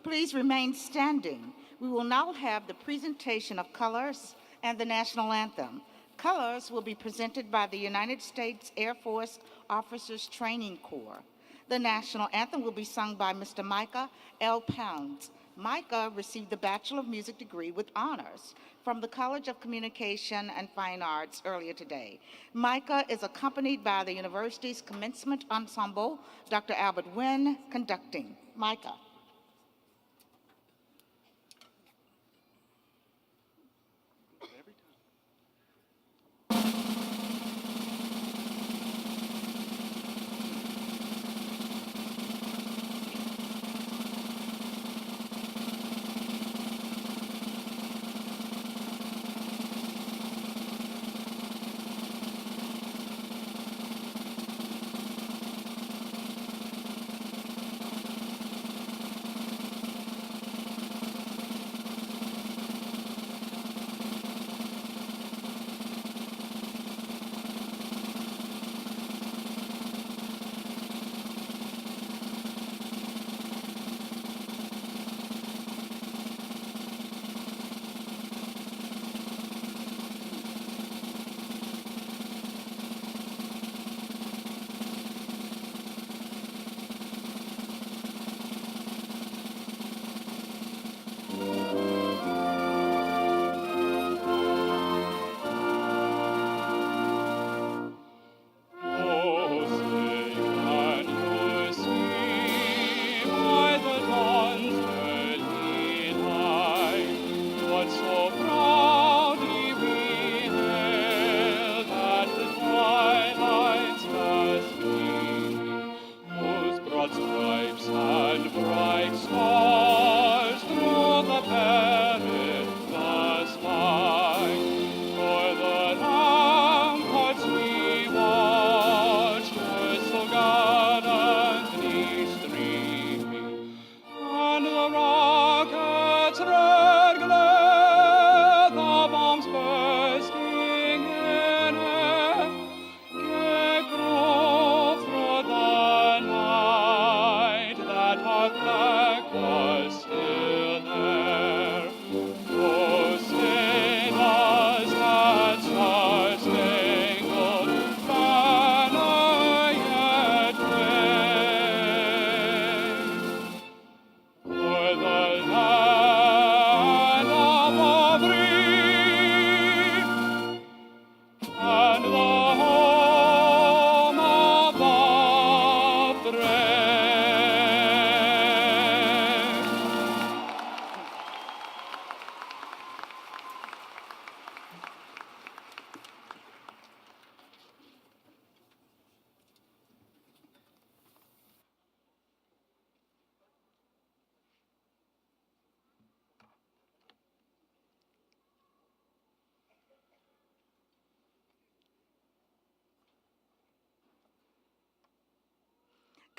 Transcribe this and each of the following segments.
Please remain standing. We will now have the presentation of colors and the national anthem. Colors will be presented by the United States Air Force Officers Training Corps. The national anthem will be sung by Mr. Micah L. Pounds. Micah received the Bachelor of Music degree with honors from the College of Communication and Fine Arts earlier today. Micah is accompanied by the university's Commencement Ensemble, Dr. Albert Wynn, conducting. Micah.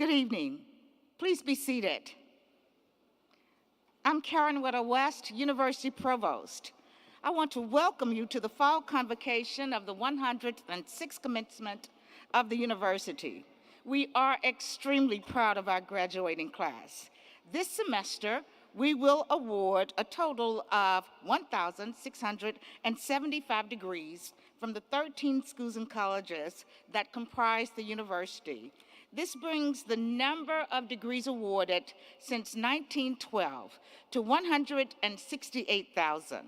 Good evening. Please be seated. I'm Karen Witter West, University Provost. I want to welcome you to the fall convocation of the 106th commencement of the university. We are extremely proud of our graduating class. This semester, we will award a total of 1,675 degrees from the 13 schools and colleges that comprise the university. This brings the number of degrees awarded since 1912 to 168,000.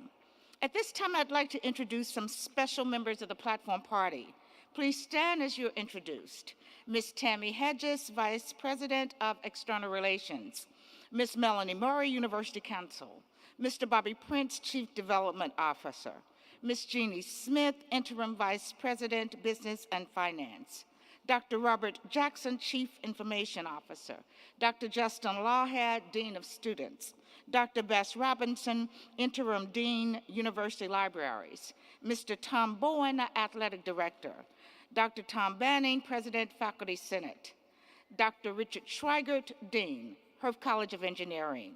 At this time, I'd like to introduce some special members of the platform party. Please stand as you're introduced. Ms. Tammy Hedges, Vice President of External Relations. Ms. Melanie Murray, University Counsel. Mr. Bobby Prince, Chief Development Officer. Ms. Jeannie Smith, Interim Vice President, Business and Finance. Dr. Robert Jackson, Chief Information Officer. Dr. Justin Lawhead, Dean of Students. Dr. Bess Robinson, Interim Dean, University Libraries. Mr. Tom Bowen, Athletic Director. Dr. Tom Banning, President, Faculty Senate. Dr. Richard Schweigert, Dean, Herf College of Engineering.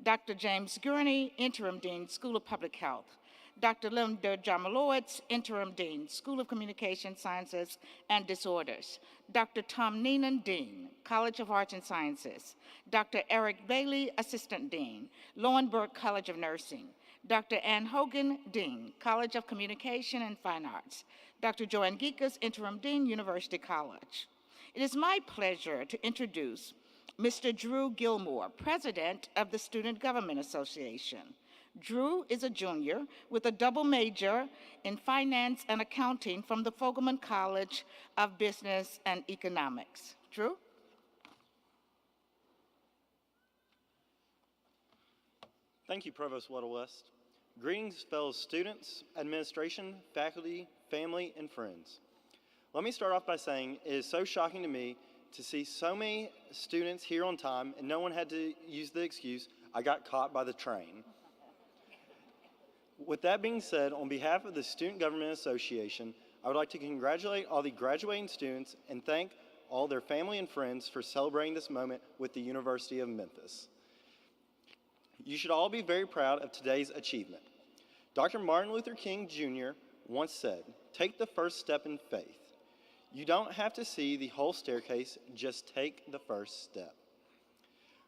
Dr. James Gurney, Interim Dean, School of Public Health. Dr. Linda Jamalowitz, Interim Dean, School of Communication Sciences and Disorders. Dr. Tom Neenan, Dean, College of Arts and Sciences. Dr. Eric Bailey, Assistant Dean, Lauenburg College of Nursing. Dr. Ann Hogan, Dean, College of Communication and Fine Arts. Dr. Joanne Geekas, Interim Dean, University College. It is my pleasure to introduce Mr. Drew Gilmore, President of the Student Government Association. Drew is a junior with a double major in finance and accounting from the Fogelman College of Business and Economics. Drew? Thank you, Provost Weddle-West. Greetings, fellow students, administration, faculty, family, and friends. Let me start off by saying it is so shocking to me to see so many students here on time and no one had to use the excuse, "I got caught by the train." With that being said, on behalf of the Student Government Association, I would like to congratulate all the graduating students and thank all their family and friends for celebrating this moment with the University of Memphis. You should all be very proud of today's achievement. Dr. Martin Luther King Jr. once said, "Take the first step in faith. You don't have to see the whole staircase, just take the first step."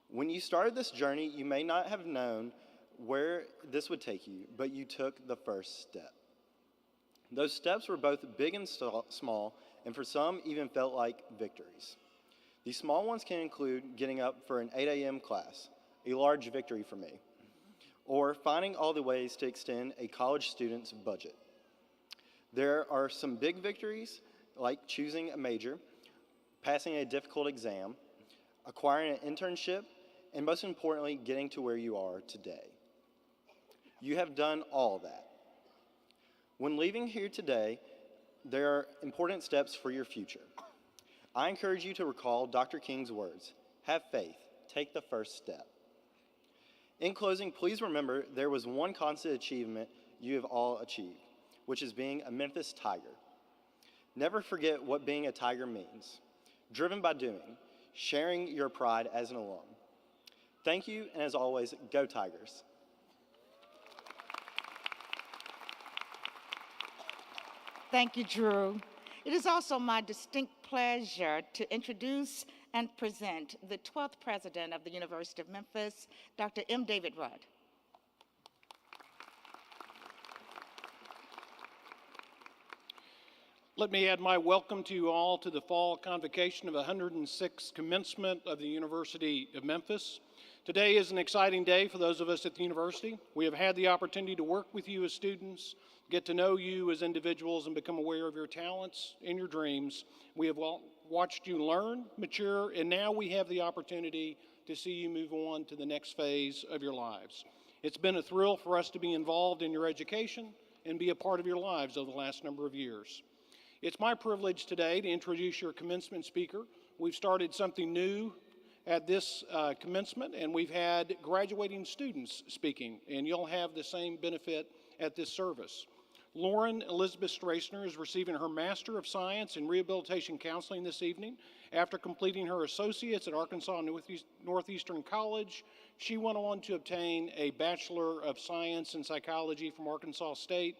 When you started this journey, you may not have known where this would take you, but you took the first step. Those steps were both big and small, and for some even felt like victories. These small ones can include getting up for an 8 a.m. class, a large victory for me, or finding all the ways to extend a college student's budget. There are some big victories, like choosing a major, passing a difficult exam, acquiring an internship, and most importantly, getting to where you are today. You have done all that. When leaving here today, there are important steps for your future. I encourage you to recall Dr. King's words, "Have faith, take the first step." In closing, please remember there was one constant achievement you have all achieved, which is being a Memphis Tiger. Never forget what being a Tiger means. Driven by doing, sharing your pride as an alum. Thank you, and as always, go Tigers. Thank you, Drew. It is also my distinct pleasure to introduce and present the 12th President of the University of Memphis, Dr. M. David Rudd. Let me add my welcome to you all to the fall convocation of the 106th Commencement of the University of Memphis. Today is an exciting day for those of us at the university. We have had the opportunity to work with you as students, get to know you as individuals, and become aware of your talents and your dreams. We have watched you learn, mature, and now we have the opportunity to see you move on to the next phase of your lives. It's been a thrill for us to be involved in your education and be a part of your lives over the last number of years. It's my privilege today to introduce your commencement speaker. We've started something new at this commencement, and we've had graduating students speaking, and you'll have the same benefit at this service. Lauren Elizabeth Strassner is receiving her Master of Science in Rehabilitation Counseling this evening. After completing her associates at Arkansas Northeastern College, she went on to obtain a Bachelor of Science in Psychology from Arkansas State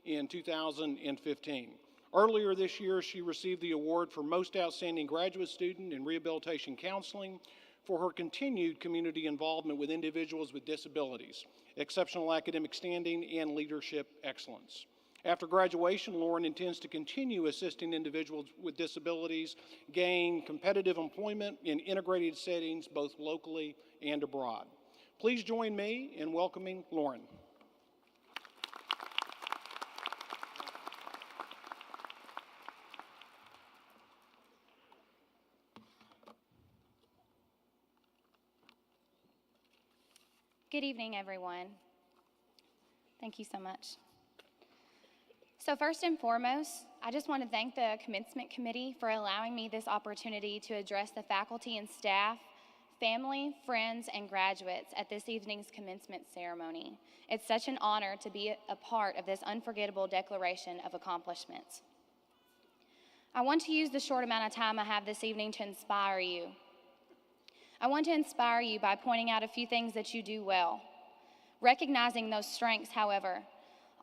in 2015. Earlier this year, she received the award for Most Outstanding Graduate Student in Rehabilitation Counseling for her continued community involvement with individuals with disabilities, exceptional academic standing, and leadership excellence. After graduation, Lauren intends to continue assisting individuals with disabilities gain competitive employment in integrated settings, both locally and abroad. Please join me in welcoming Lauren. Good evening, everyone. Thank you so much. So first and foremost, I just want to thank the Commencement Committee for allowing me this opportunity to address the faculty and staff, family, friends, and graduates at this evening's commencement ceremony. It's such an honor to be a part of this unforgettable declaration of accomplishments. I want to use the short amount of time I have this evening to inspire you. I want to inspire you by pointing out a few things that you do well. Recognizing those strengths, however,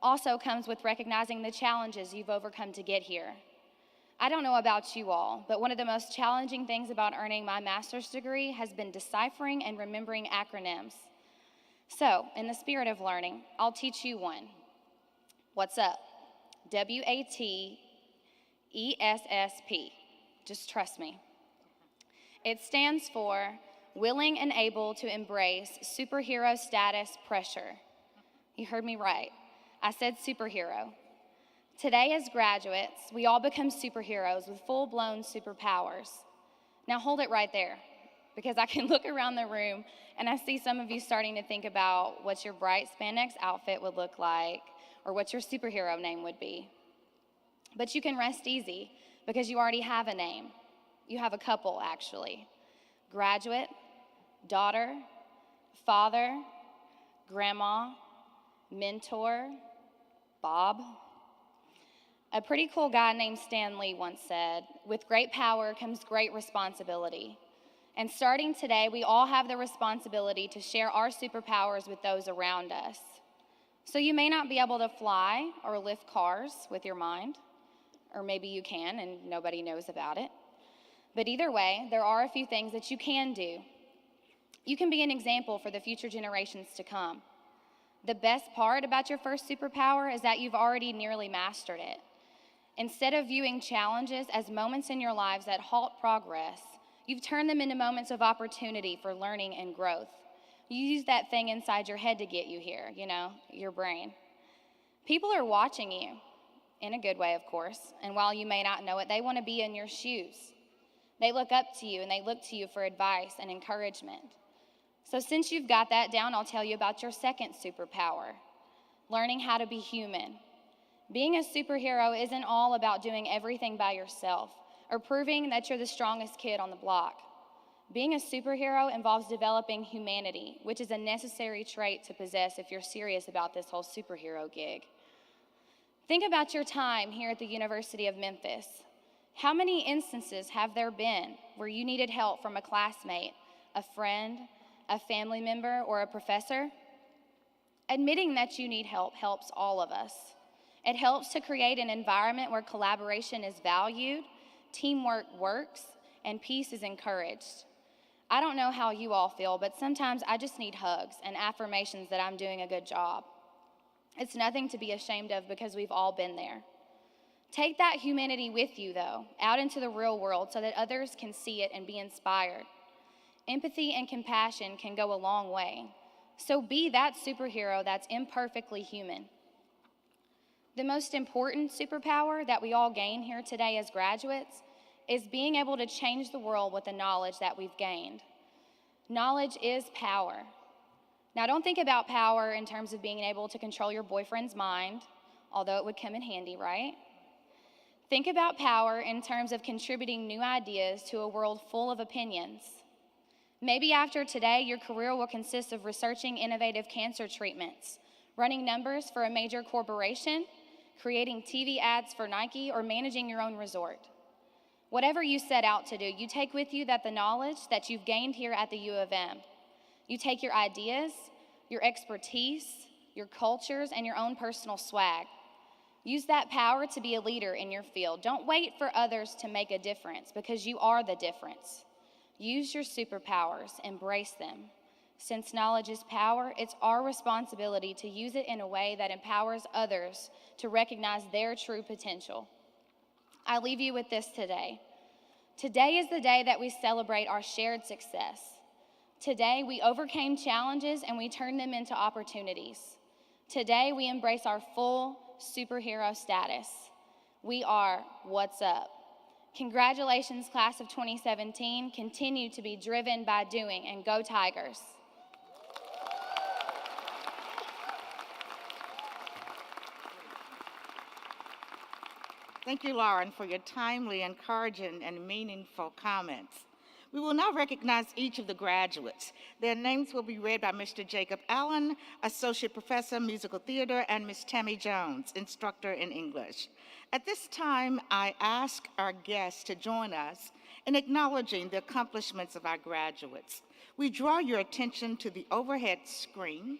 also comes with recognizing the challenges you've overcome to get here. I don't know about you all, but one of the most challenging things about earning my master's degree has been deciphering and remembering acronyms. So, in the spirit of learning, I'll teach you one. What's up? WATESSP. Just trust me. It stands for willing and able to embrace superhero status pressure. You heard me right. I said superhero. Today, as graduates, we all become superheroes with full-blown superpowers. Now hold it right there, because I can look around the room and I see some of you starting to think about what your bright spandex outfit would look like or what your superhero name would be. But you can rest easy because you already have a name. You have a couple, actually. Graduate, daughter, father, grandma, mentor, Bob. A pretty cool guy named Stan Lee once said, "With great power comes great responsibility." And starting today, we all have the responsibility to share our superpowers with those around us. So you may not be able to fly or lift cars with your mind, or maybe you can and nobody knows about it. But either way, there are a few things that you can do. You can be an example for the future generations to come. The best part about your first superpower is that you've already nearly mastered it. Instead of viewing challenges as moments in your lives that halt progress, you've turned them into moments of opportunity for learning and growth. You use that thing inside your head to get you here, your brain. People are watching you, in a good way, of course, and while you may not know it, they want to be in your shoes. They look up to you and they look to you for advice and encouragement. So since you've got that down, I'll tell you about your second superpower, learning how to be human. Being a superhero isn't all about doing everything by yourself or proving that you're the strongest kid on the block. Being a superhero involves developing humanity, which is a necessary trait to possess if you're serious about this whole superhero gig. Think about your time here at the University of Memphis. How many instances have there been where you needed help from a classmate, a friend, a family member, or a professor? Admitting that you need help helps all of us. It helps to create an environment where collaboration is valued, teamwork works, and peace is encouraged. I don't know how you all feel, but sometimes I just need hugs and affirmations that I'm doing a good job. It's nothing to be ashamed of because we've all been there. Take that humanity with you, though, out into the real world so that others can see it and be inspired. Empathy and compassion can go a long way. So be that superhero that's imperfectly human. The most important superpower that we all gain here today as graduates is being able to change the world with the knowledge that we've gained. Knowledge is power. Now, don't think about power in terms of being able to control your boyfriend's mind, although it would come in handy, right? Think about power in terms of contributing new ideas to a world full of opinions. Maybe after today, your career will consist of researching innovative cancer treatments, running numbers for a major corporation, creating TV ads for Nike, or managing your own resort. Whatever you set out to do, you take with you the knowledge that you've gained here at the U of M. You take your ideas, your expertise, your cultures, and your own personal swag. Use that power to be a leader in your field. Don't wait for others to make a difference because you are the difference. Use your superpowers, embrace them. Since knowledge is power, it's our responsibility to use it in a way that empowers others to recognize their true potential. I leave you with this today. Today is the day that we celebrate our shared success. Today, we overcame challenges and we turned them into opportunities. Today, we embrace our full superhero status. We are what's up. Congratulations, class of 2017. Continue to be driven by doing, and go Tigers. Thank you, Lauren, for your timely, encouraging, and meaningful comments. We will now recognize each of the graduates. Their names will be read by Mr. Jacob Allen, Associate Professor, Musical Theater, and Ms. Tammy Jones, Instructor in English. At this time, I ask our guests to join us in acknowledging the accomplishments of our graduates. We draw your attention to the overhead screen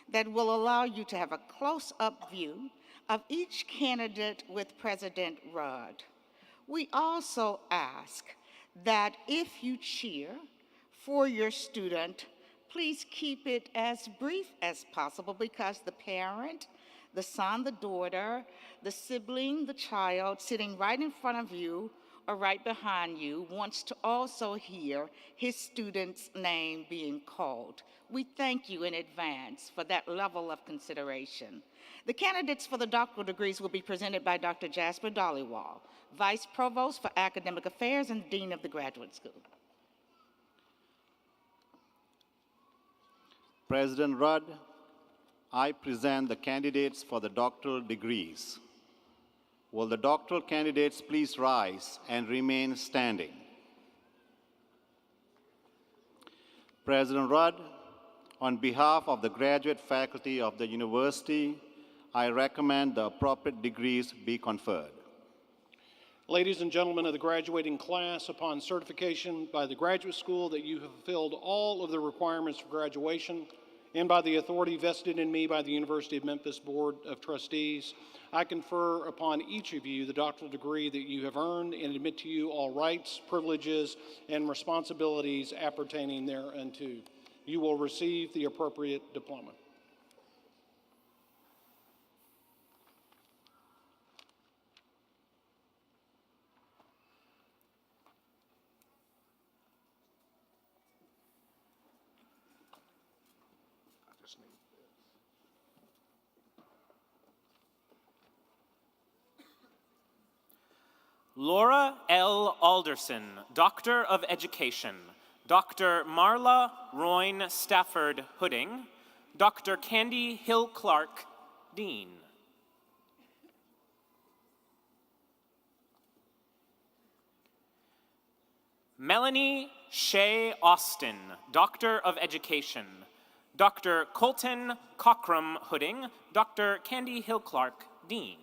that will allow you to have a close-up view of each candidate with President Rudd. We also ask that if you cheer for your student, please keep it as brief as possible because the parent, the son, the daughter, the sibling, the child sitting right in front of you or right behind you wants to also hear his student's name being called. We thank you in advance for that level of consideration. The candidates for the doctoral degrees will be presented by Dr. Jasper Dollywall, Vice Provost for Academic Affairs and Dean of the Graduate School. President Rudd, I present the candidates for the doctoral degrees. Will the doctoral candidates please rise and remain standing? President Rudd, on behalf of the graduate faculty of the university, I recommend the appropriate degrees be conferred. Ladies and gentlemen of the graduating class, upon certification by the graduate school that you have fulfilled all of the requirements for graduation and by the authority vested in me by the University of Memphis Board of Trustees, I confer upon each of you the doctoral degree that you have earned and admit to you all rights, privileges, and responsibilities appertaining thereunto. You will receive the appropriate diploma. Laura L. Alderson, Doctor of Education. Dr. Marla Royne Stafford Hooding. Dr. Candy Hill Clark, Dean. Melanie Shea Austin, Doctor of Education. Dr. Colton Cockrum Hooding. Dr. Candy Hill Clark, Dean.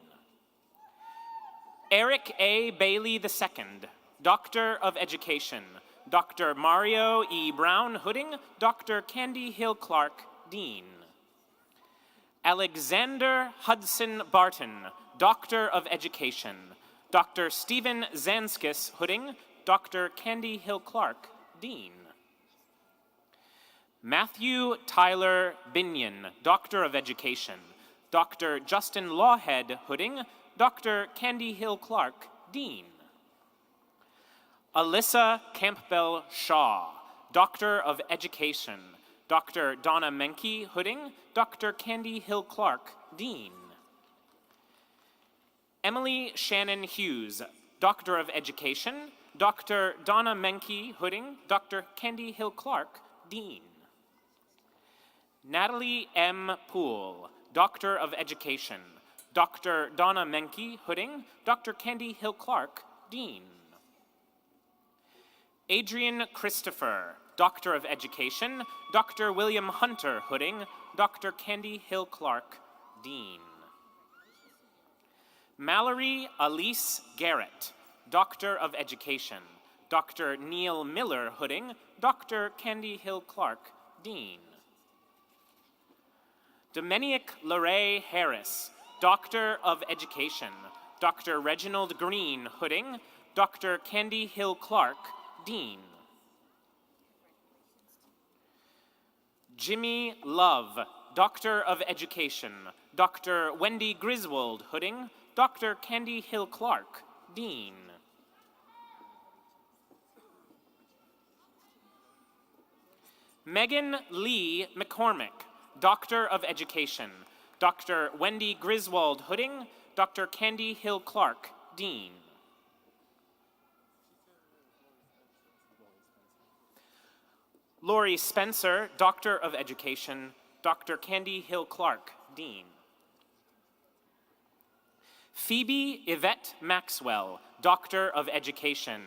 Eric A. Bailey II, Doctor of Education. Dr. Mario E. Brown Hooding, Dr. Candy Hill Clark, Dean. Alexander Hudson Barton, Doctor of Education. Dr. Stephen Zanskis Hooding, Dr. Candy Hill Clark, Dean. Matthew Tyler Binion, Doctor of Education. Dr. Justin Lawhead Hooding, Dr. Candy Hill Clark, Dean. Alyssa Campbell Shaw, Doctor of Education. Dr. Donna Menke Hooding, Dr. Candy Hill Clark, Dean. Emily Shannon Hughes, Doctor of Education. Dr. Donna Menke Hooding, Dr. Candy Hill Clark, Dean. Natalie M. Poole, Doctor of Education. Dr. Donna Menke Hooding, Dr. Candy Hill Clark, Dean. Adrian Christopher, Doctor of Education. Dr. William Hunter Hooding, Dr. Candy Hill Clark, Dean. Mallory Elise Garrett, Doctor of Education. Dr. Neil Miller Hooding, Dr. Candy Hill Clark, Dean. Dominic LeRae Harris, Doctor of Education. Dr. Reginald Green Hooding, Dr. Candy Hill Clark, Dean. Jimmy Love, Doctor of Education. Dr. Wendy Griswold Hooding, Dr. Candy Hill Clark, Dean. Megan Lee McCormick, Doctor of Education. Dr. Wendy Griswold Hooding, Dr. Candy Hill Clark, Dean. Lori Spencer, Doctor of Education. Dr. Candy Hill Clark, Dean. Phoebe Yvette Maxwell, Doctor of Education.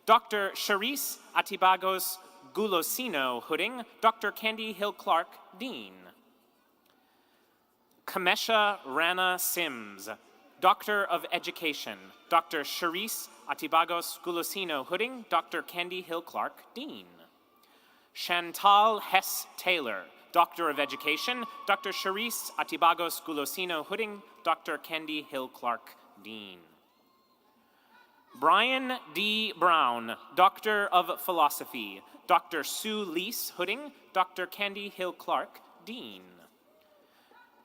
Dr. Charisse Atibagos Gulosino Hooding, Dr. Candy Hill Clark, Dean. Kamesha Rana Sims, Doctor of Education. Dr. Charisse Atibagos Gulosino Hooding, Dr. Candy Hill Clark, Dean. Chantal Hess Taylor, Doctor of Education, Dr. Charisse Atibagos Gulosino Hooding, Dr. Kendi Hill Clark, Dean. Brian D. Brown, Doctor of Philosophy, Dr. Sue Lease Hooding, Dr. Kendi Hill Clark, Dean.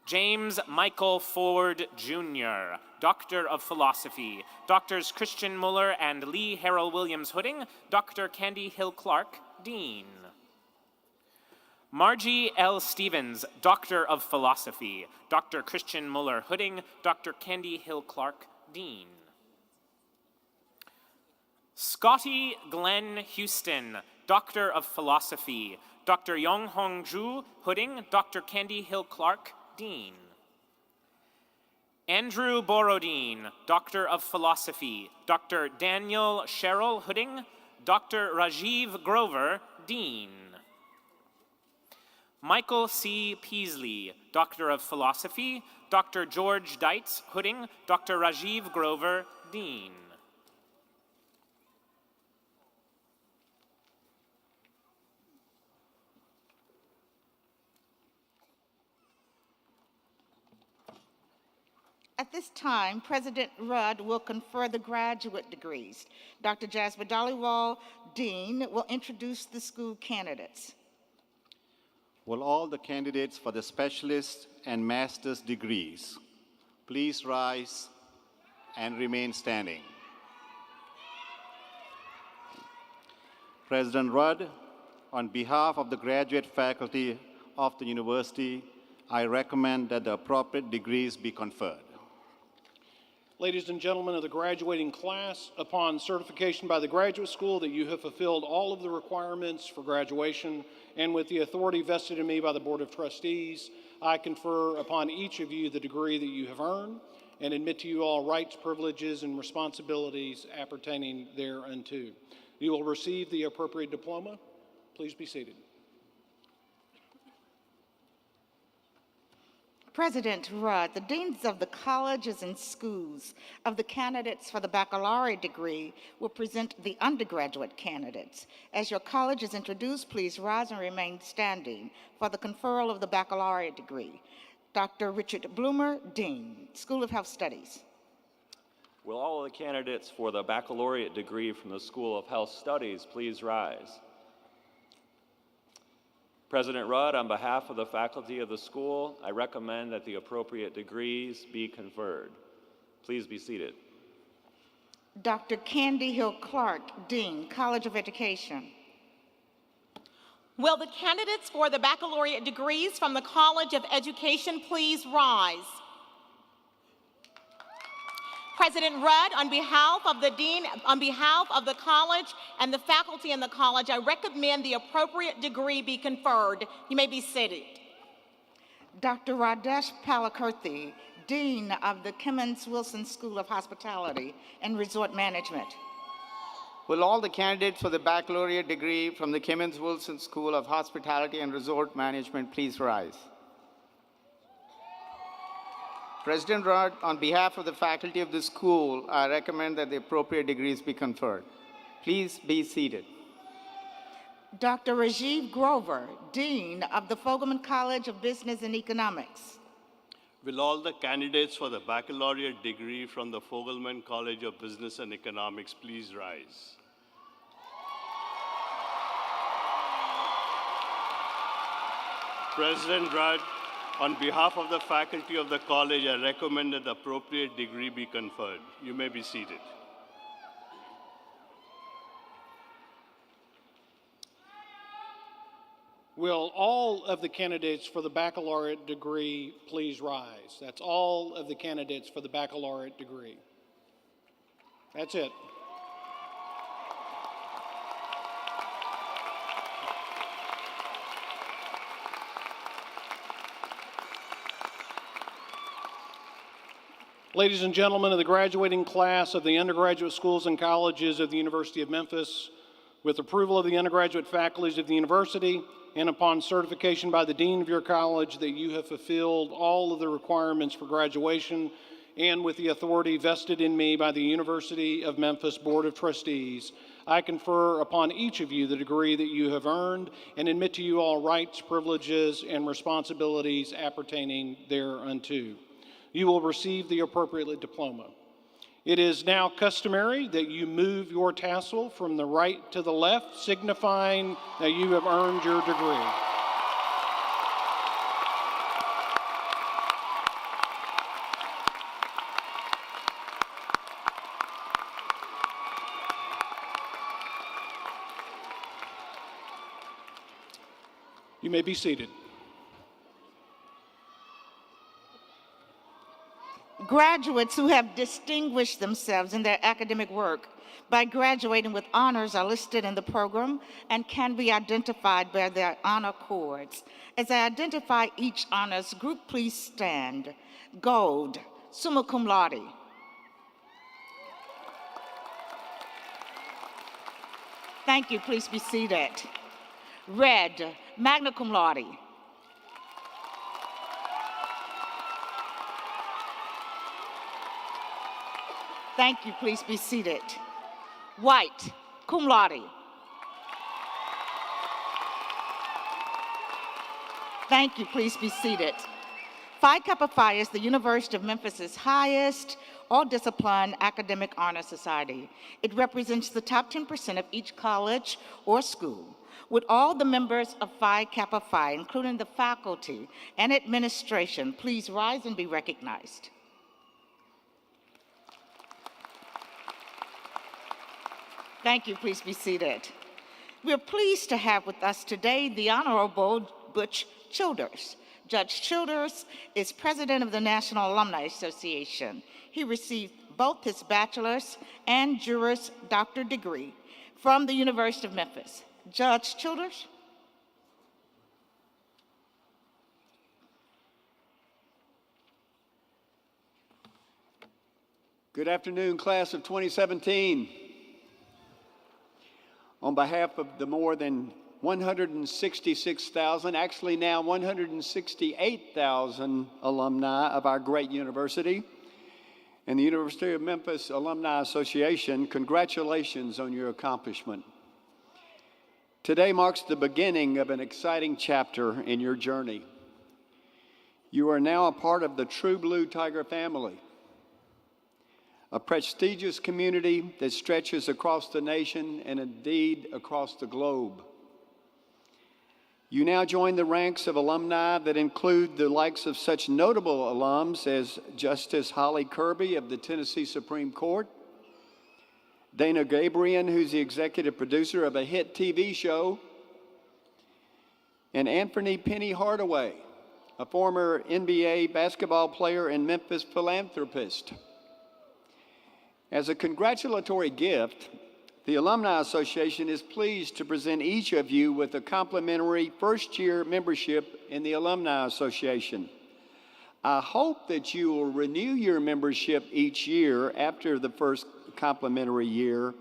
James Michael Ford, Jr., Doctor of Philosophy, Doctors Christian Muller and Lee Harrell Williams Hooding, Dr. Kendi Hill Clark, Dean. Margie L. Stevens, Doctor of Philosophy, Dr. Christian Muller Hooding, Dr. Kendi Hill Clark, Dean. Scotty Glenn Houston, Doctor of Philosophy, Dr. Yong Hong Ju Hooding, Dr. Kendi Hill Clark, Dean. Andrew Borodine, Doctor of Philosophy, Dr. Daniel Sherrill Hooding, Dr. Rajiv Grover, Dean. Michael C. Peasley, Doctor of Philosophy, Dr. George Deitz Hooding, Dr. Rajiv Grover, Dean. At this time, President Rudd will confer the graduate degrees. Dr. Jasper Dollywall, Dean, will introduce the school candidates. Will all the candidates for the specialist and master's degrees please rise and remain standing. President Rudd, on behalf of the graduate faculty of the university, I recommend that the appropriate degrees be conferred. Ladies and gentlemen of the graduating class, upon certification by the graduate school that you have fulfilled all of the requirements for graduation, and with the authority vested in me by the Board of Trustees, I confer upon each of you the degree that you have earned and admit to you all rights, privileges, and responsibilities appertaining thereunto. You will receive the appropriate diploma. Please be seated. President Rudd, the deans of the colleges and schools of the candidates for the baccalaureate degree will present the undergraduate candidates. As your college is introduced, please rise and remain standing for the conferral of the baccalaureate degree. Dr. Richard Bloomer, Dean, School of Health Studies. Will all of the candidates for the baccalaureate degree from the School of Health Studies please rise? President Rudd, on behalf of the faculty of the school, I recommend that the appropriate degrees be conferred. Please be seated. Dr. Kendi Hill Clark, Dean, College of Education. Will the candidates for the baccalaureate degrees from the College of Education please rise? President Rudd, on behalf of the Dean, on behalf of the college and the faculty in the college, I recommend the appropriate degree be conferred. You may be seated. Dr. Radesh Palakurthi, Dean of the Kemmons Wilson School of Hospitality and Resort Management. Will all the candidates for the baccalaureate degree from the Kemmons Wilson School of Hospitality and Resort Management please rise? President Rudd, on behalf of the faculty of the school, I recommend that the appropriate degrees be conferred. Please be seated. Dr. Rajiv Grover, Dean of the Fogelman College of Business and Economics. Will all the candidates for the baccalaureate degree from the Fogelman College of Business and Economics please rise? President Rudd, on behalf of the faculty of the college, I recommend that the appropriate degree be conferred. You may be seated. Will all of the candidates for the baccalaureate degree please rise? That's all of the candidates for the baccalaureate degree. That's it. Ladies and gentlemen of the graduating class of the undergraduate schools and colleges of the University of Memphis, with approval of the undergraduate faculties of the university, and upon certification by the dean of your college that you have fulfilled all of the requirements for graduation, and with the authority vested in me by the University of Memphis Board of Trustees, I confer upon each of you the degree that you have earned and admit to you all rights, privileges, and responsibilities appertaining thereunto. You will receive the appropriate diploma. It is now customary that you move your tassel from the right to the left, signifying that you have earned your degree. You may be seated. Graduates who have distinguished themselves in their academic work by graduating with honors are listed in the program and can be identified by their honor cords. As I identify each honors group, please stand. Gold, summa cum laude. Thank you, please be seated. Red, magna cum laude. Thank you, please be seated. White, cum laude. Thank you, please be seated. Phi Kappa Phi is the University of Memphis's highest all-discipline academic honor society. It represents the top 10% of each college or school. Would all the members of Phi Kappa Phi, including the faculty and administration, please rise and be recognized. Thank you, please be seated. We're pleased to have with us today the Honorable Butch Childers. Judge Childers is president of the National Alumni Association. He received both his bachelor's and Juris Doctor degree from the University of Memphis. Judge Childers. Good afternoon, class of 2017. On behalf of the more than 166,000, actually now 168,000 alumni of our great university and the University of Memphis Alumni Association, congratulations on your accomplishment. Today marks the beginning of an exciting chapter in your journey. You are now a part of the True Blue Tiger family, a prestigious community that stretches across the nation and indeed across the globe. You now join the ranks of alumni that include the likes of such notable alums as Justice Holly Kirby of the Tennessee Supreme Court, Dana Gabriel, who's the executive producer of a hit TV show, and Anthony Penny Hardaway, a former NBA basketball player and Memphis philanthropist. As a congratulatory gift, the Alumni Association is pleased to present each of you with a complimentary first-year membership in the Alumni Association. I hope that you will renew your membership each year after the first complimentary year,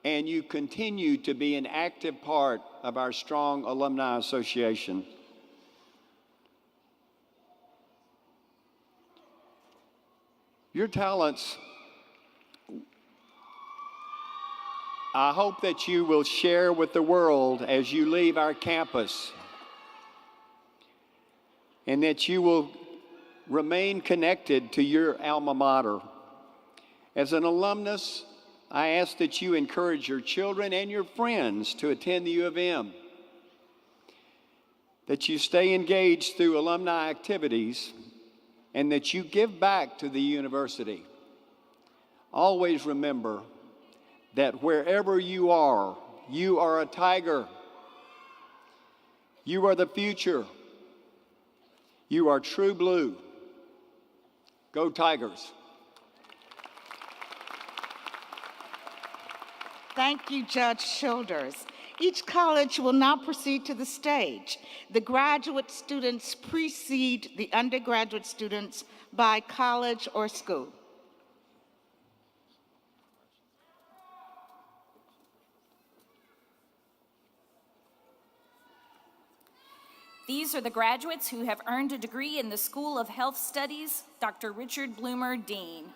and you continue to be an active part of our strong Alumni Association. Your talents, I hope that you will share with the world as you leave our campus, and that you will remain connected to your alma mater. As an alumnus, I ask that you encourage your children and your friends to attend the U of M, that you stay engaged through alumni activities, and that you give back to the university. Always remember that wherever you are a tiger. You are the future. You are true blue. Go Tigers. Thank you, Judge Childers. Each college will now proceed to the stage. The graduate students precede the undergraduate students by college or school. These are the graduates who have earned a degree in the School of Health Studies, Dr. Richard Bloomer, Dean.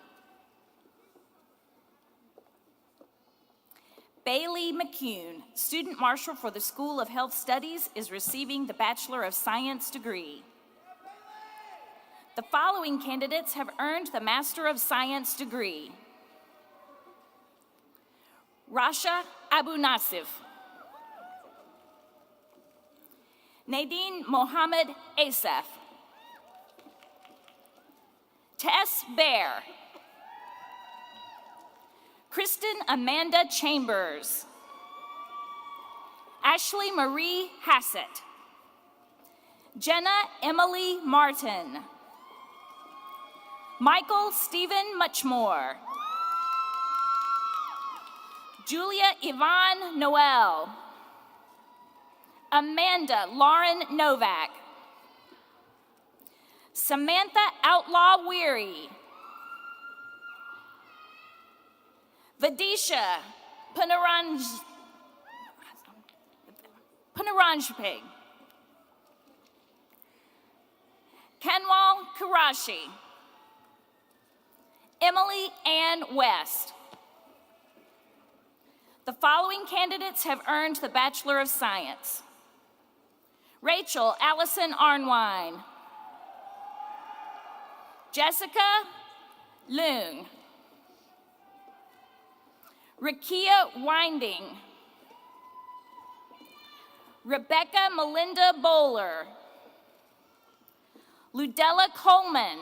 Bailey McCune, Student Marshal for the School of Health Studies, is receiving the Bachelor of Science degree. The following candidates have earned the Master of Science degree. Rasha Abu Nasif. Nadine Mohammed Asaf. Tess Bear. Kristen Amanda Chambers. Ashley Marie Hassett. Jenna Emily Martin. Michael Stephen Muchmore. Julia Yvonne Noel. Amanda Lauren Novak. Samantha Outlaw Weary. Vidisha Panaranjpig. Kenwal Karashi. Emily Ann West. The following candidates have earned the Bachelor of Science. Rachel Allison Arnwine. Jessica Leung. Rakia Winding. Rebecca Melinda Bowler. Ludella Coleman.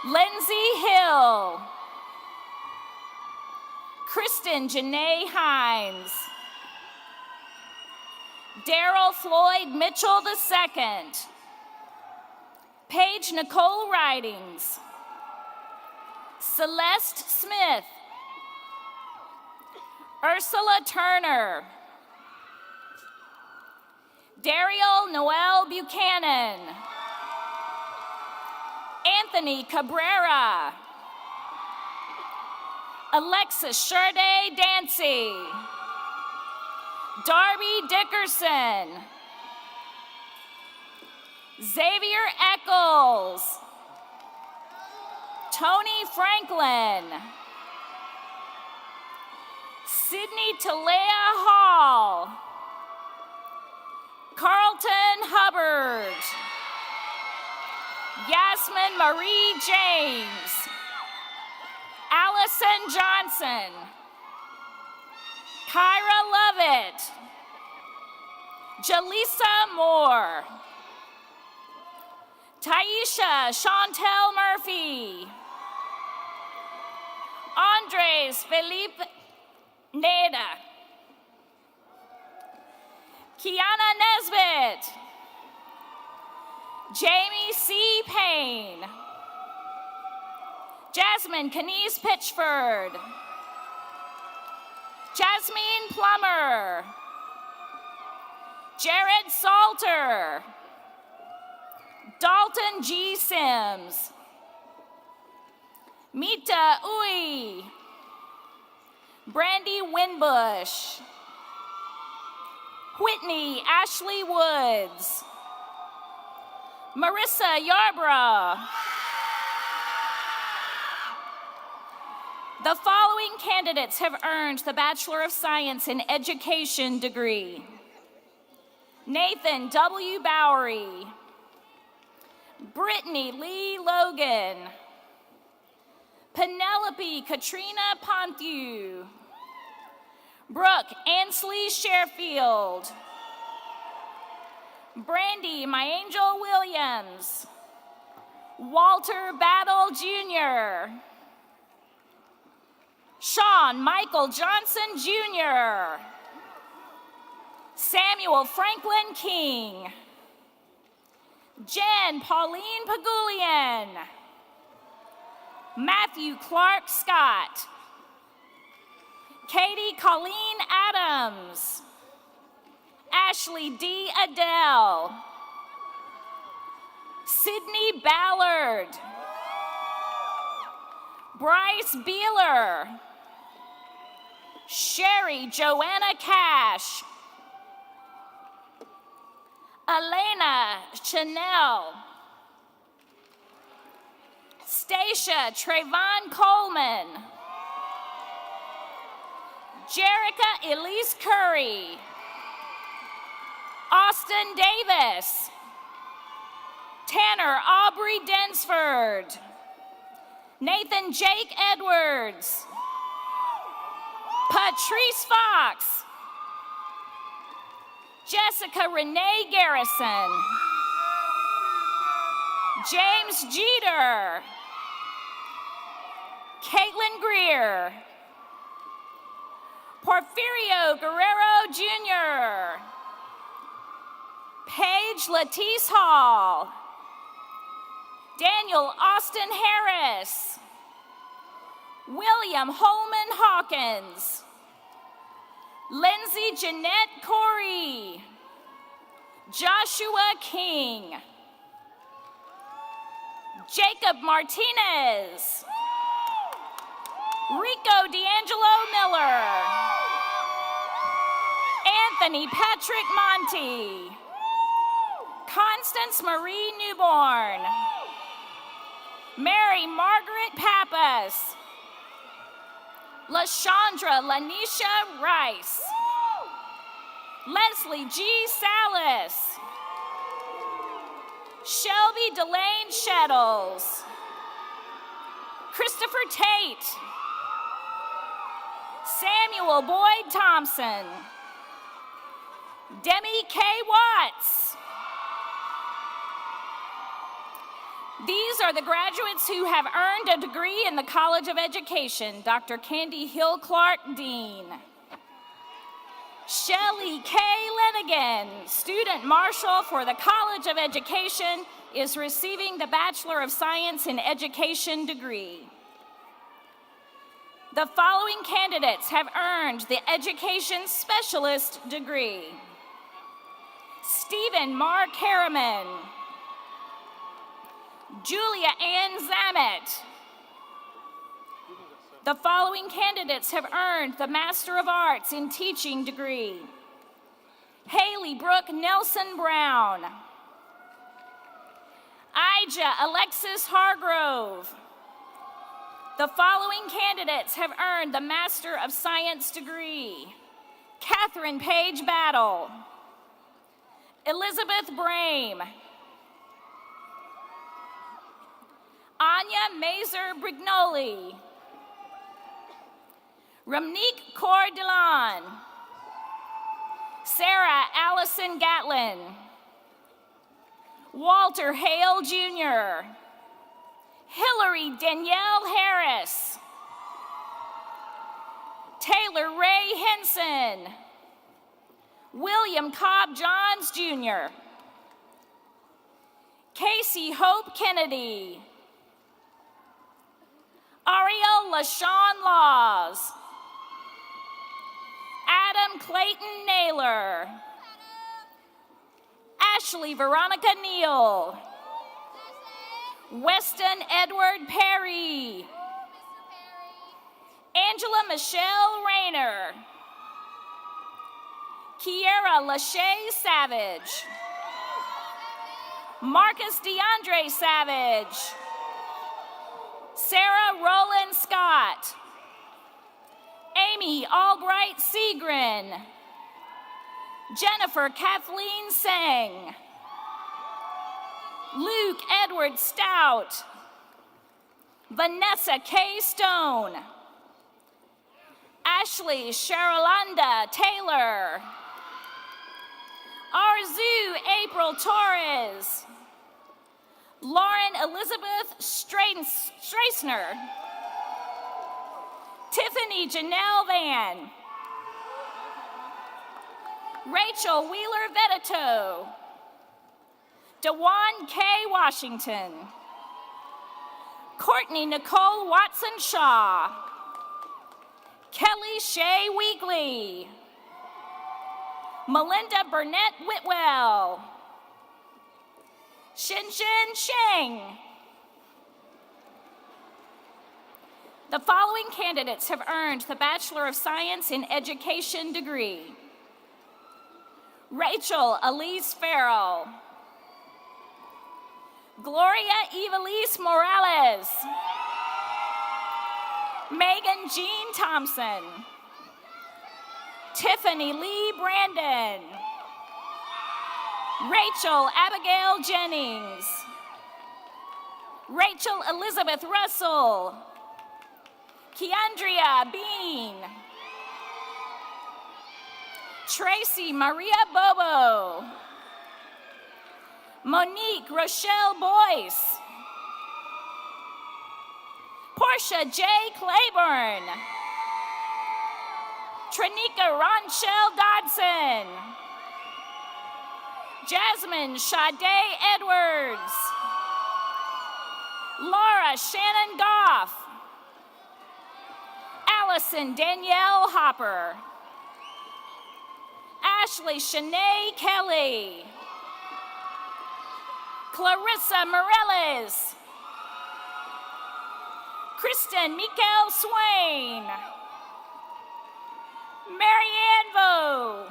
Lindsay Hill. Kristen Janae Hines. Daryl Floyd Mitchell II. Paige Nicole Ridings. Celeste Smith. Ursula Turner. Dariel Noel Buchanan. Anthony Cabrera. Alexis Sharday Dancy. Darby Dickerson. Xavier Eccles. Tony Franklin. Sydney Talea Hall. Carlton Hubbard. Yasmin Marie James. Allison Johnson. Kyra Lovett. Jaleesa Moore. Taisha Chantel Murphy. Andres Felipe Neda. Kiana Nesbitt. Jamie C. Payne. Jasmine Kenise Pitchford. Jasmine Plummer. Jared Salter. Dalton G. Sims. Mita Uy. Brandy Winbush. Whitney Ashley Woods. Marissa Yarbrough. The following candidates have earned the Bachelor of Science in Education degree. Nathan W. Bowery. Brittany Lee Logan. Penelope Katrina Ponthieu. Brooke Ansley Sherfield. Brandy My Angel Williams. Walter Battle Jr. Sean Michael Johnson Jr. Samuel Franklin King. Jen Pauline Pagulian. Matthew Clark Scott. Katie Colleen Adams. Ashley D. Adele. Sydney Ballard. Bryce Beeler. Sherry Joanna Cash. Elena Chanel. Stacia Trayvon Coleman. Jerica Elise Curry. Austin Davis. Tanner Aubrey Densford. Nathan Jake Edwards. Patrice Fox. Jessica Renee Garrison. James Jeter. Caitlin Greer. Porfirio Guerrero Jr. Paige Latisse Hall. Daniel Austin Harris. William Holman Hawkins. Lindsay Jeanette Corey. Joshua King. Jacob Martinez. Rico D'Angelo Miller. Anthony Patrick Monty. Constance Marie Newborn. Mary Margaret Pappas. LaShondra Lanisha Rice. Leslie G. Salas. Shelby Delane Shettles. Christopher Tate. Samuel Boyd Thompson. Demi K. Watts. These are the graduates who have earned a degree in the College of Education. Dr. Candy Hill Clark, Dean. Shelley K. Lenigan, Student Marshal for the College of Education, is receiving the Bachelor of Science in Education degree. The following candidates have earned the Education Specialist degree. Stephen Mark Harriman. Julia Ann Zamet. The following candidates have earned the Master of Arts in Teaching degree. Haley Brooke Nelson Brown. Ija Alexis Hargrove. The following candidates have earned the Master of Science degree. Catherine Page Battle. Elizabeth Brame. Anya Mazer Brignoli. Ramnique Cordelon. Sarah Allison Gatlin. Walter Hale Jr. Hillary Danielle Harris. Taylor Ray Henson. William Cobb Johns Jr. Casey Hope Kennedy. Ariel LaShawn Laws. Adam Clayton Naylor. Ashley Veronica Neal. Weston Edward Perry. Angela Michelle Rayner. Kiera Lachey Savage. Marcus DeAndre Savage. Sarah Rowland Scott. Amy Albright Seagren. Jennifer Kathleen Sang. Luke Edward Stout. Vanessa K. Stone. Ashley Sheralanda Taylor. Arzu April Torres. Lauren Elizabeth Straisner. Tiffany Janelle Van. Rachel Wheeler Vedeto. DeJuan K. Washington. Courtney Nicole Watson Shaw. Kelly Shea Weegley. Melinda Burnett Whitwell. Xinxin Sheng. The following candidates have earned the Bachelor of Science in Education degree. Rachel Elise Farrell. Gloria Evelise Morales. Megan Jean Thompson. Tiffany Lee Brandon. Rachel Abigail Jennings. Rachel Elizabeth Russell. Keandria Bean. Tracy Maria Bobo. Monique Rochelle Boyce. Portia J. Claiborne. Trinika Ronchelle Dodson. Jasmine Sade Edwards. Laura Shannon Goff. Allison Danielle Hopper. Ashley Shanae Kelly. Clarissa Morales. Kristen Mikael Swain. Marianne Vo.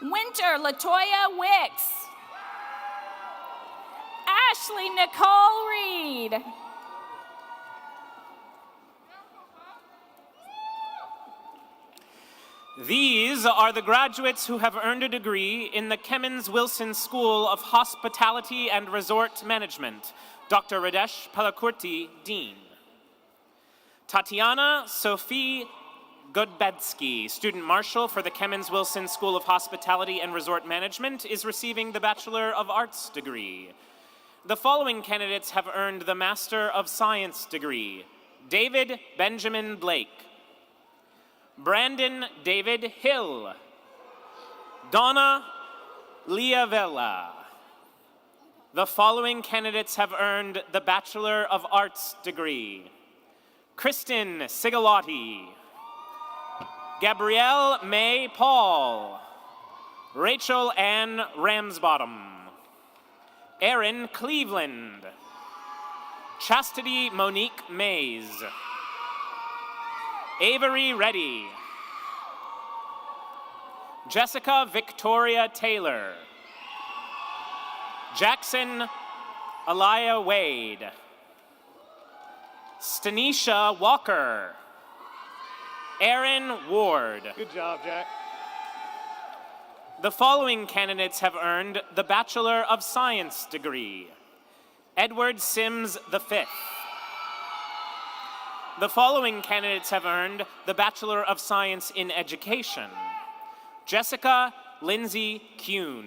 Winter Latoya Wicks. Ashley Nicole Reed. These are the graduates who have earned a degree in the Kemmons Wilson School of Hospitality and Resort Management. Dr. Radesh Palakurti, Dean. Tatiana Sophie Godbetsky, Student Marshal for the Kemmons Wilson School of Hospitality and Resort Management, is receiving the Bachelor of Arts degree. The following candidates have earned the Master of Science degree. David Benjamin Blake. Brandon David Hill. Donna Liavella. The following candidates have earned the Bachelor of Arts degree. Kristen Sigalotti. Gabrielle May Paul. Rachel Ann Ramsbottom. Erin Cleveland. Chastity Monique Mays. Avery Reddy. Jessica Victoria Taylor. Jackson Aliyah Wade. Stanisha Walker. Aaron Ward. Good job, Jack. The following candidates have earned the Bachelor of Science degree. Edward Sims V. The following candidates have earned the Bachelor of Science in Education. Jessica Lindsay Kuhn.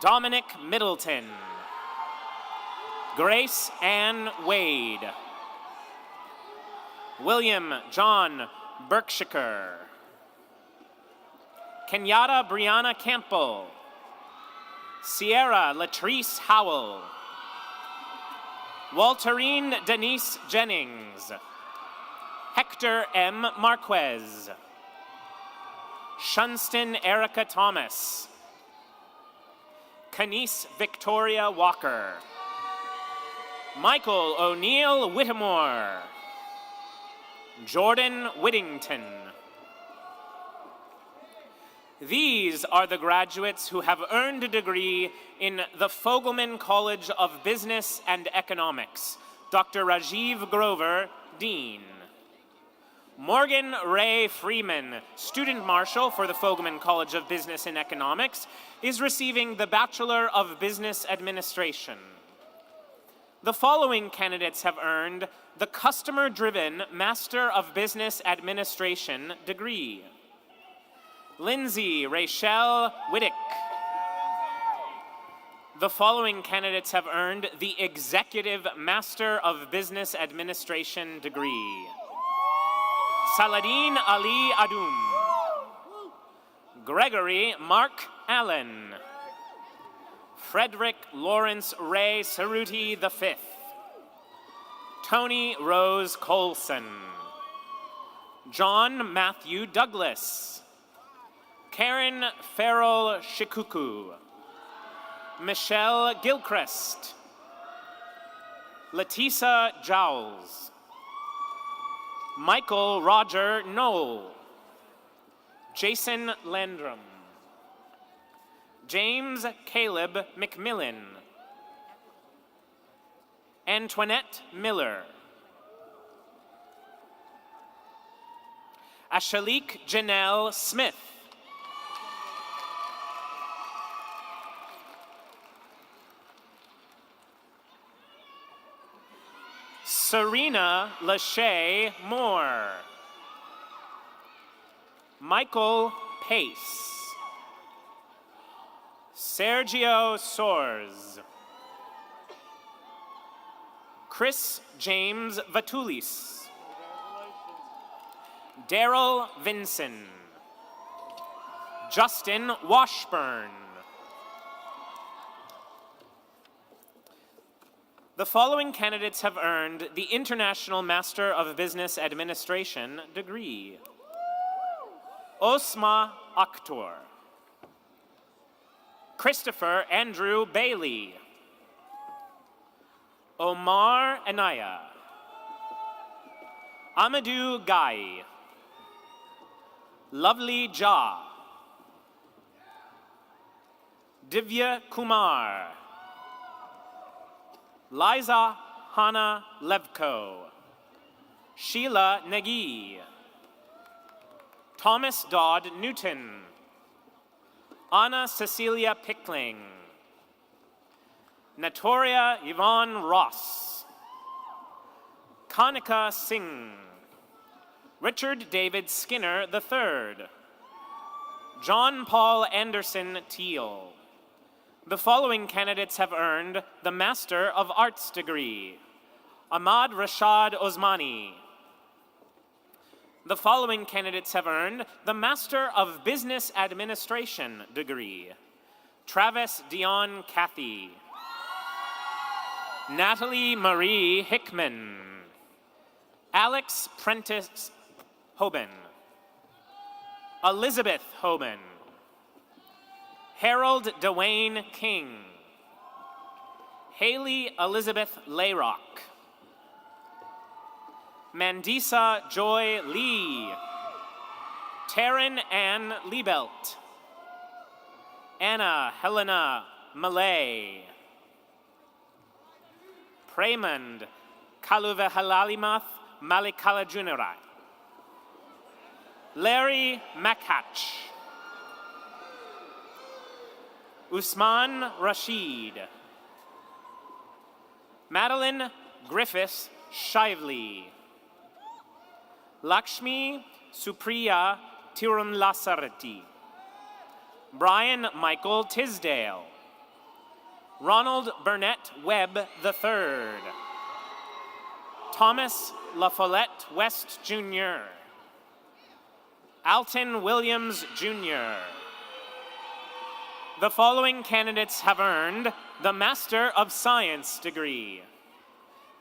Dominic Middleton. Grace Ann Wade. William John Berkshire. Kenyatta Brianna Campbell. Sierra Latrice Howell. Walterine Denise Jennings. Hector M. Marquez. Shunston Erica Thomas. Kanice Victoria Walker. Michael O'Neill Whittemore. Jordan Whittington. These are the graduates who have earned a degree in the Fogelman College of Business and Economics. Dr. Rajiv Grover, Dean. Morgan Ray Freeman, Student Marshal for the Fogelman College of Business and Economics, is receiving the Bachelor of Business Administration. The following candidates have earned the Customer-Driven Master of Business Administration degree. Lindsay Rachel Whittick. The following candidates have earned the Executive Master of Business Administration degree. Saladin Ali Adum. Gregory Mark Allen. Frederick Lawrence Ray Cerruti V. Tony Rose Colson. John Matthew Douglas. Karen Farrell Shikuku. Michelle Gilchrist. Letisa Jowls. Michael Roger Knoll. Jason Landrum. James Caleb McMillan. Antoinette Miller. Ashalik Janelle Smith. Serena Lachey Moore. Michael Pace. Sergio Soares. Chris James Vatulis. Daryl Vinson. Justin Washburn. The following candidates have earned the International Master of Business Administration degree. Osma Akhtor. Christopher Andrew Bailey. Omar Anaya. Amadou Gai. Lovely Jha. Divya Kumar. Liza Hannah Levko. Sheila Nagy. Thomas Dodd Newton. Anna Cecilia Pickling. Natoria Yvonne Ross. Kanika Singh. Richard David Skinner III. John Paul Anderson Teal. The following candidates have earned the Master of Arts degree. Ahmad Rashad Osmani. The following candidates have earned the Master of Business Administration degree. Travis Dion Cathy. Natalie Marie Hickman. Alex Prentice Hoban. Elizabeth Hoban. Harold Dwayne King. Haley Elizabeth Layrock. Mandisa Joy Lee. Taryn Ann Liebelt. Anna Helena Malay. Praymond Kaluvahalalimath Malikalajunarai. Larry Makach. Usman Rashid. Madeline Griffiths Shively. Lakshmi Supriya Tirunlasarati. Brian Michael Tisdale. Ronald Burnett Webb III. Thomas LaFollette West Jr. Alton Williams Jr. The following candidates have earned the Master of Science degree.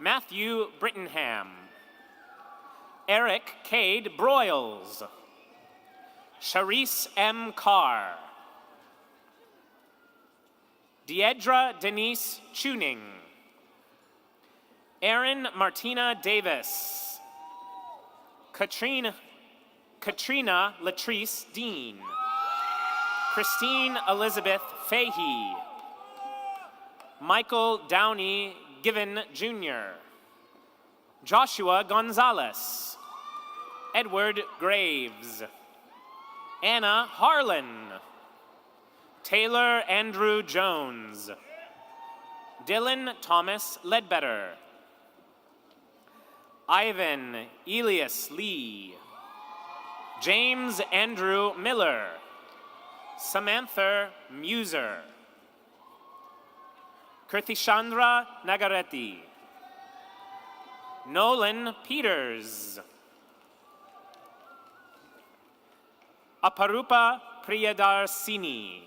Matthew Brittenham. Eric Cade Broyles. Charisse M. Carr. Deidra Denise Tuning. Erin Martina Davis. Katrina Latrice Dean. Christine Elizabeth Fahey. Michael Downey Given Jr. Joshua Gonzalez. Edward Graves. Anna Harlan. Taylor Andrew Jones. Dylan Thomas Ledbetter. Ivan Elias Lee. James Andrew Miller. Samantha Muser. Kirtishandra Nagaretti. Nolan Peters. Aparupa Priyadarsini.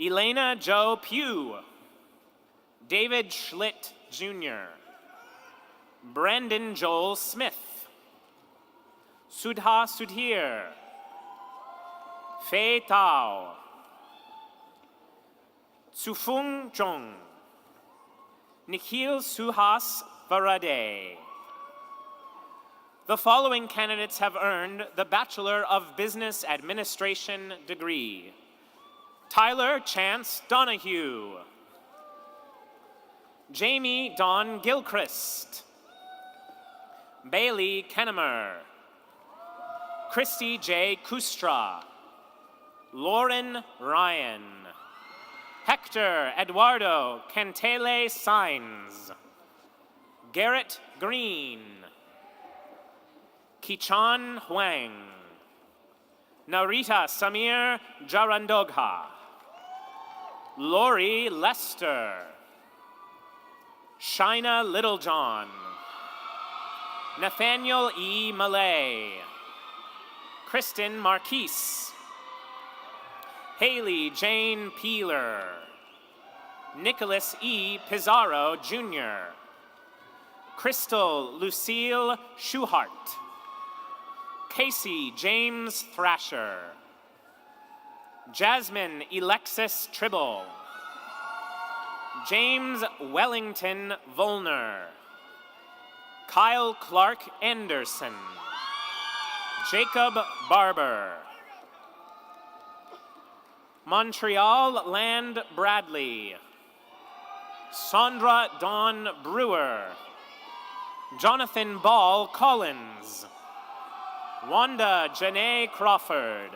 Elena Jo Pugh. David Schlitt Jr. Brandon Joel Smith. Sudha Sudhir. Fei Tao. Tsufung Chong. Nikhil Suhas Varade. The The following candidates have earned the Bachelor of Business Administration degree. Tyler Chance Donahue. Jamie Dawn Gilchrist. Bailey Kennemer. Christy J. Kustra. Lauren Ryan. Hector Eduardo Cantele Sainz. Garrett Green. Kichan Huang. Narita Samir Jarandogha. Lori Lester. Shina Littlejohn. Nathaniel E. Malay. Kristen Marquise. Haley Jane Peeler. Nicholas E. Pizarro, Jr. Crystal Lucille Schuhart. Casey James Thrasher. Jasmine Alexis Tribble. James Wellington Volner. Kyle Clark Anderson. Jacob Barber. Montreal Land Bradley. Sandra Dawn Brewer. Jonathan Ball Collins. Wanda Janae Crawford.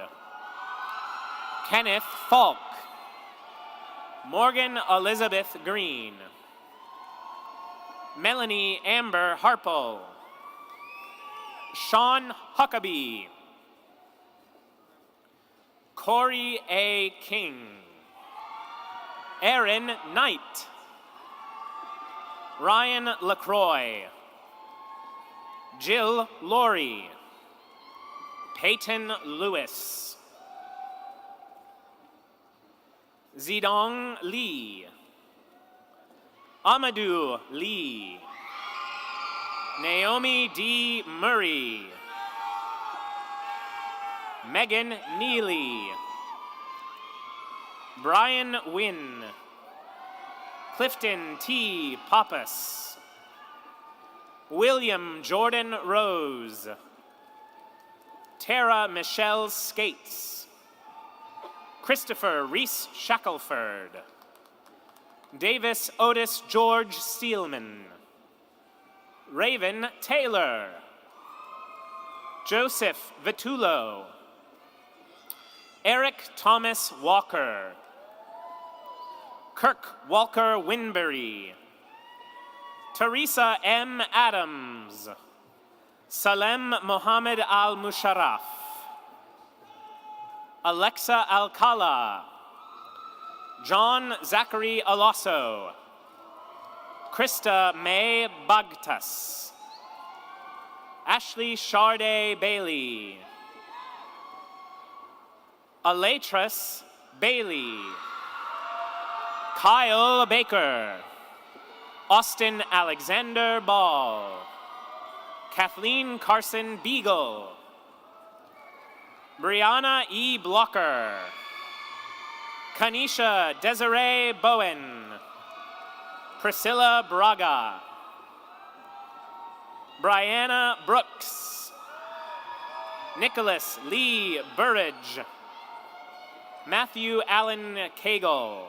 Kenneth Falk. Morgan Elizabeth Green. Melanie Amber Harple. Sean Huckabee. Corey A. King. Aaron Knight. Ryan LaCroix. Jill Laurie. Peyton Lewis. Zidong Lee. Amadou Lee. Naomi D. Murray. Megan Neely. Brian Wynn. Clifton T. Pappas. William Jordan Rose. Tara Michelle Skates. Christopher Reese Shackelford. Davis Otis George Steelman. Raven Taylor. Joseph Vitullo. Eric Thomas Walker. Kirk Walker Winbury. Teresa M. Adams. Salem Mohammed Al-Musharraf. Alexa Alcala. John Zachary Alasso. Krista May Bagtas. Ashley Sharday Bailey. Alatras Bailey. Kyle Baker. Austin Alexander Ball. Kathleen Carson Beagle. Brianna E. Blocker. Kanisha Desiree Bowen. Priscilla Braga. Brianna Brooks. Nicholas Lee Burridge. Matthew Allen Cagle.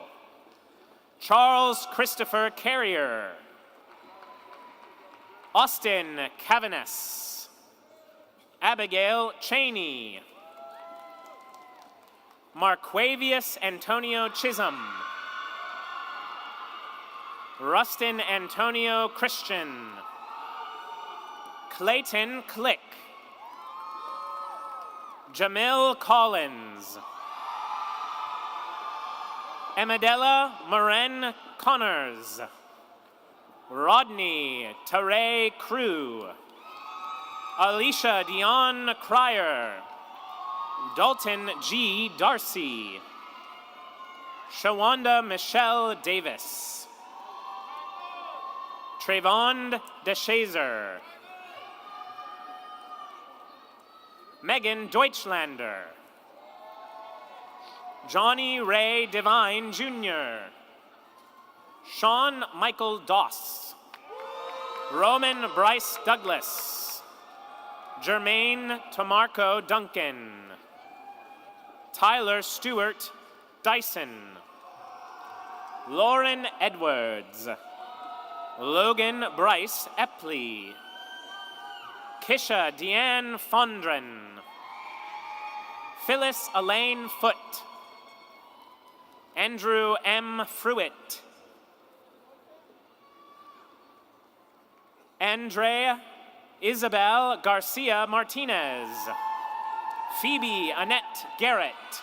Charles Christopher Carrier. Austin Cavanes. Abigail Cheney. Marquavius Antonio Chisholm. Rustin Antonio Christian. Clayton Click. Jamil Collins. Amadella Moren Connors. Rodney Teray Crew. Alicia Dion Cryer. Dalton G. Darcy. Shawanda Michelle Davis. Trayvon DeShazer. Megan Deutschlander. Johnny Ray Devine, Jr. Sean Michael Doss. Roman Bryce Douglas. Jermaine Tomarco Duncan. Tyler Stewart Dyson. Lauren Edwards. Logan Bryce Epley. Kisha Deanne Fondren. Phyllis Elaine Foote. Andrew M. Fruitt. Andrea Isabel Garcia Martinez. Phoebe Annette Garrett.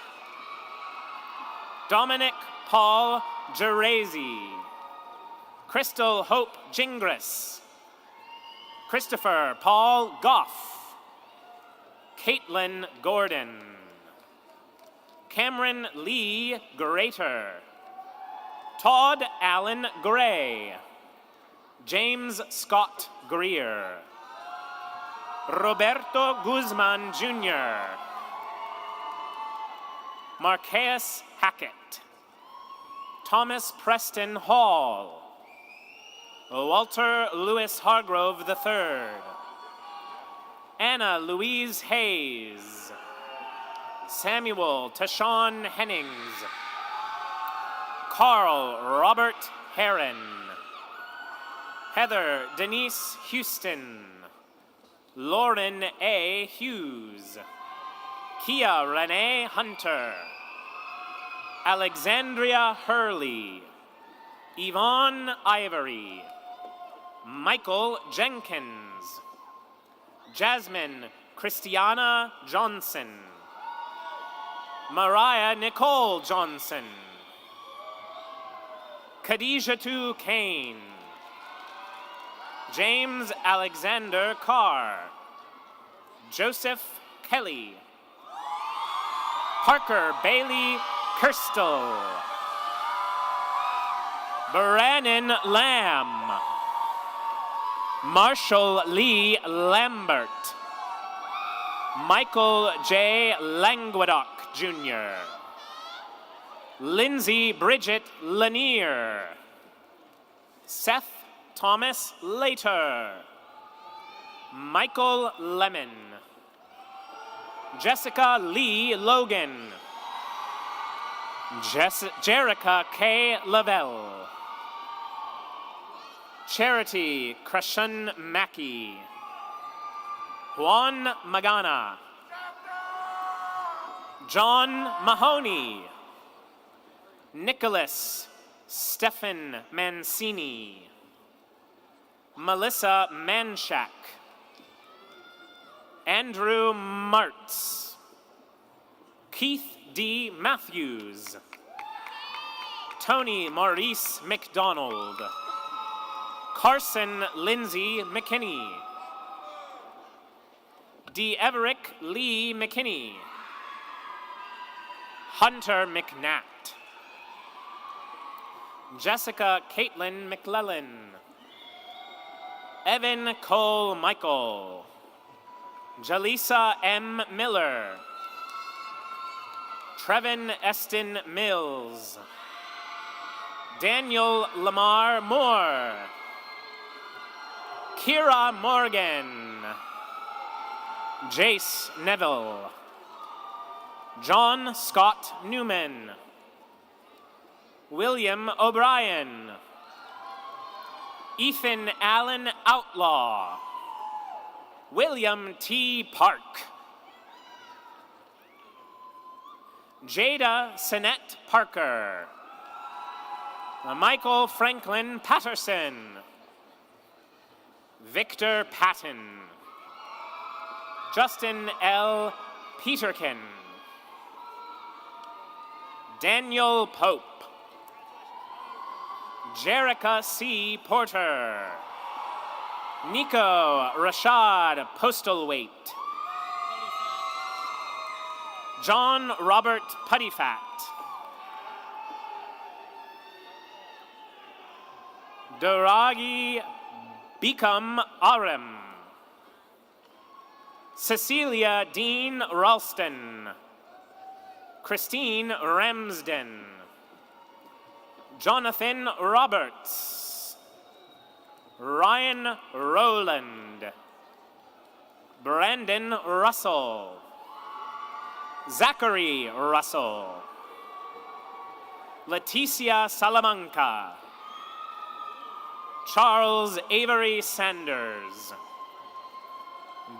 Dominic Paul Gerazi. Crystal Hope Gingras. Christopher Paul Goff. Caitlin Gordon. Cameron Lee Greater. Todd Allen Gray. James Scott Greer. Roberto Guzman Jr. Marquez Hackett. Thomas Preston Hall. Walter Lewis Hargrove III. Anna Louise Hayes. Samuel Tashawn Hennings. Carl Robert Heron. Heather Denise Houston. Lauren A. Hughes. Kia Renee Hunter. Alexandria Hurley. Yvonne Ivory. Michael Jenkins. Jasmine Christiana Johnson. Mariah Nicole Johnson. Khadijatu Kane. James Alexander Carr. Joseph Kelly. Parker Bailey Kirstel. Brannon Lamb. Marshall Lee Lambert. Michael J. Languedoc Jr. Lindsay Bridget Lanier. Seth Thomas Later. Michael Lemon. Jessica Lee Logan. Jerica K. Lavelle. Charity Krashan Mackey. Juan Magana. John Mahoney. Nicholas Stephan Mancini. Melissa Manshak. Andrew Martz. Keith D. Matthews. Tony Maurice McDonald. Carson Lindsay McKinney. D. Everick Lee McKinney. Hunter McNatt. Jessica Caitlin McClellan. Evan Cole Michael. Jalisa M. Miller. Trevin Eston Mills. Daniel Lamar Moore. Kira Morgan. Jace Neville. John Scott Newman. William O'Brien. Ethan Allen Outlaw. William T. Park. Jada Sinette Parker. Michael Franklin Patterson. Victor Patton. Justin L. Peterkin. Daniel Pope. Jerica C. Porter. Nico Rashad Postalwaite. John Robert Puttyfat. Doragi Bikam Aram. Cecilia Dean Ralston. Christine Ramsden. Jonathan Roberts. Ryan Rowland. Brandon Russell. Zachary Russell. Leticia Salamanca. Charles Avery Sanders.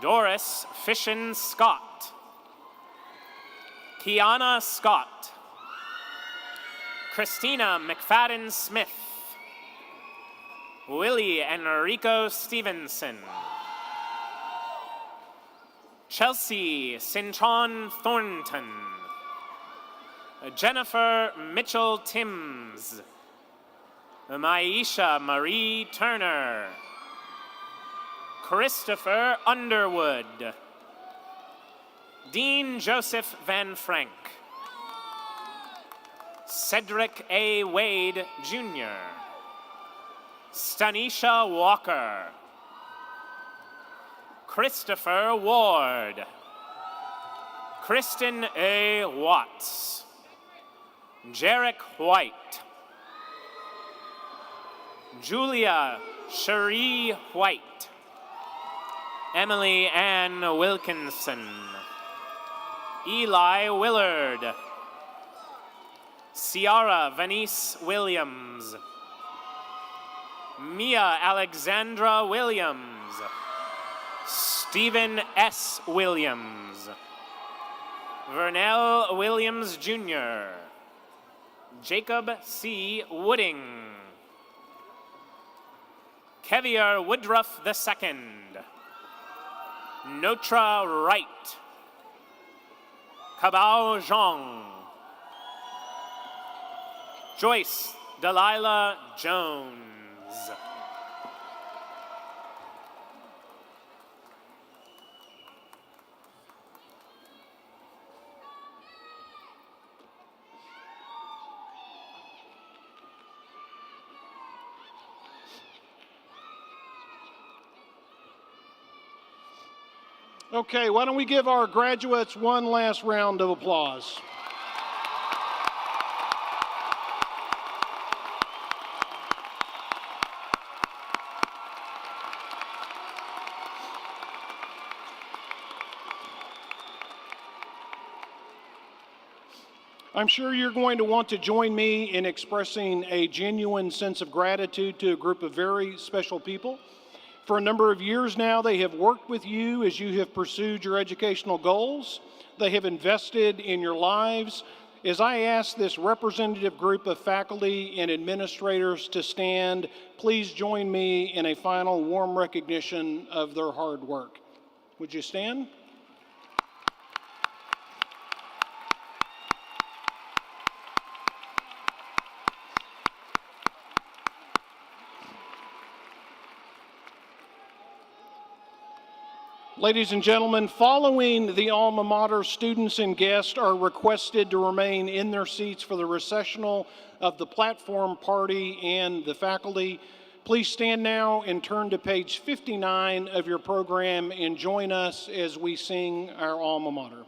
Doris Fishin Scott. Kiana Scott. Christina McFadden Smith. Willie Enrico Stevenson. Chelsea Cintron Thornton. Jennifer Mitchell Timms. Maisha Marie Turner. Christopher Underwood. Dean Joseph Van Frank. Cedric A. Wade, Jr. Stanisha Walker. Christopher Ward. Kristen A. Watts. Jarek White. Julia Cherie White. Emily Ann Wilkinson. Eli Willard. Ciara Vanice Williams. Mia Alexandra Williams. Stephen S. Williams. Vernell Williams, Jr. Jacob C. Wooding. Kevier Woodruff II. Notra Wright. Kabao Zhang. Joyce Delilah Jones. Okay, why don't we give our graduates one last round of applause. I'm sure you're going to want to join me in expressing a genuine sense of gratitude to a group of very special people. For a number of years now, they have worked with you as you have pursued your educational goals. They have invested in your lives. As I ask this representative group of faculty and administrators to stand, please join me in a final warm recognition of their hard work. Would you stand? Ladies and gentlemen, following the alma mater, students and guests are requested to remain in their seats for the recessional of the platform party and the faculty. Please stand now and turn to page 59 of your program and join us as we sing our alma mater.